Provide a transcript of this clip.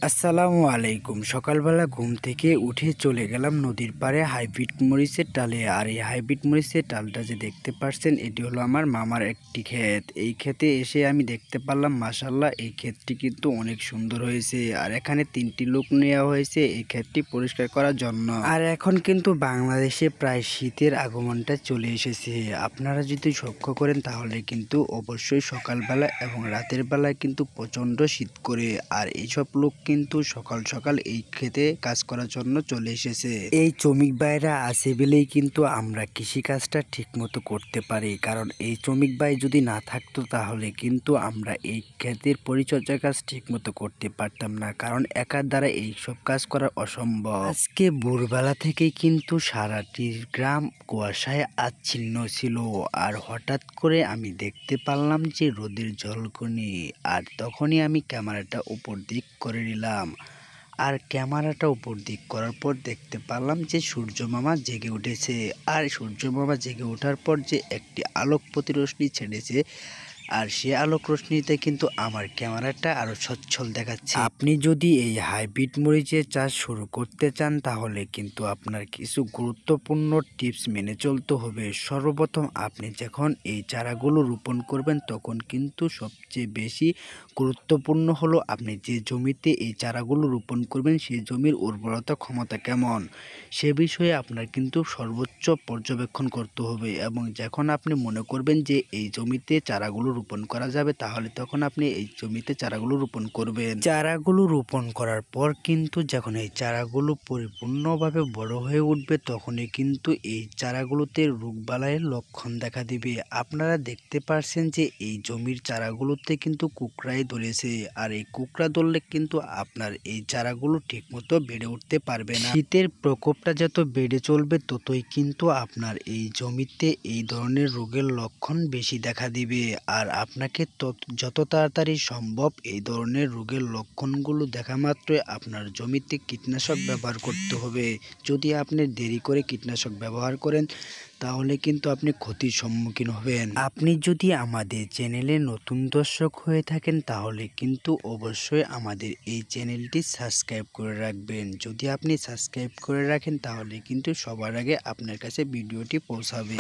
আসসালামু আলাইকুম। সকালবেলা ঘুম থেকে উঠে চলে গেলাম নদীর পাড়ে হাইব্রিড মরিচের ডালে। আর এই হাইব্রিড মরিচের ডালটা যে দেখতে পাচ্ছেন, এটি হলো আমার মামার একটি ক্ষেত। এই ক্ষেতে এসে আমি দেখতে পারলাম মাশাআল্লাহ এই ক্ষেতটি কিন্তু অনেক সুন্দর হয়েছে। আর এখানে 3টি লোক নেওয়া হয়েছে এই ক্ষেতটি পরিষ্কার করার জন্য। আর এখন কিন্তু বাংলাদেশে প্রায় শীতের আগমনটা চলে এসেছে। আপনারা যদি লক্ষ্য করেন তাহলে কিন্তু অবশ্যই সকালবেলা এবং রাতের বেলায় কিন্তু প্রচণ্ড শীত করে। আর এইসব লোক কিন্তু সকাল সকাল এই ক্ষেতে কাজ করার জন্য চলে এসেছে। এই শ্রমিক ভাইরা আছে বলেই কিন্তু আমরা কৃষিকাজটা ঠিক মতো করতে পারি, কারণ এই শ্রমিক ভাই যদি না থাকতো তাহলে কিন্তু আমরা এই ক্ষেতের পরিচর্যার কাজ ঠিক মতো করতে পারতাম না, কারণ একার দ্বারা এইসব কাজ করা অসম্ভব। আজকে ভোরবেলা থেকেই কিন্তু সারাটি গ্রাম কুয়াশায় আচ্ছন্ন ছিল। আর হঠাৎ করে আমি দেখতে পারলাম যে রোদের ঝলকনি। আর তখনই আমি ক্যামেরাটা উপর দিক করে নিলাম। আর ক্যামেরাটা উপর দিক করার পর দেখতে পারলাম যে সূর্য মামা জেগে উঠেছে। আর সূর্য মামা জেগে ওঠার পর যে একটি আলোক প্রতিরশ্মি ছেড়েছে, আর সে আলোক রশ্মিতে কিন্তু আমার ক্যামেরাটা আরো সচ্ছল দেখাচ্ছে। আপনি যদি এই হাইব্রিড মরিচের চাষ শুরু করতে চান তাহলে কিন্তু আপনার কিছু গুরুত্বপূর্ণ টিপস মেনে চলতে হবে। সর্বপ্রথম আপনি যখন এই চারাগুলো রোপণ করবেন তখন কিন্তু সবচেয়ে বেশি গুরুত্বপূর্ণ হলো আপনি যে জমিতে এই চারাগুলো রোপণ করবেন সেই জমির উর্বরতা ক্ষমতা কেমন, সে বিষয়ে আপনার কিন্তু সর্বোচ্চ পর্যবেক্ষণ করতে হবে। এবং যখন আপনি মনে করবেন যে এই জমিতে চারাগুলো রোপণ করা যাবে তাহলে তখন আপনি এই জমিতে চারাগুলো রোপণ করবেন। চারাগুলো রোপণ করার পর কিন্তু যখন এই চারাগুলো পরিপূর্ণভাবে বড় হয়ে উঠবে তখনই কিন্তু এই চারাগুলোতে রোগবালাইয়ের লক্ষণ দেখা দিবে। আপনারা দেখতে পাচ্ছেন যে এই জমির চারাগুলোতে কিন্তু কুকড়াই ধরেছে। আর এই কুকড়া ধরলে কিন্তু আপনার এই চারাগুলো ঠিকমতো বেড়ে উঠতে পারবে না। শীতের প্রকোপটা যত বেড়ে চলবে ততই কিন্তু আপনার এই জমিতে এই ধরনের রোগের লক্ষণ বেশি দেখা দিবে। আর আপনাকে যত তাড়াতাড়ি সম্ভব এই ধরনের রোগের লক্ষণগুলো দেখা মাত্রই আপনার জমিতে কীটনাশক ব্যবহার করতে হবে। যদি আপনি দেরি করে কীটনাশক ব্যবহার করেন তাহলে কিন্তু আপনি ক্ষতির সম্মুখীন হবেন। আপনি যদি আমাদের চ্যানেলে নতুন দর্শক হয়ে থাকেন তাহলে কিন্তু অবশ্যই আমাদের এই চ্যানেলটি সাবস্ক্রাইব করে রাখবেন। যদি আপনি সাবস্ক্রাইব করে রাখেন তাহলে কিন্তু সবার আগে আপনার কাছে ভিডিওটি পৌঁছাবে।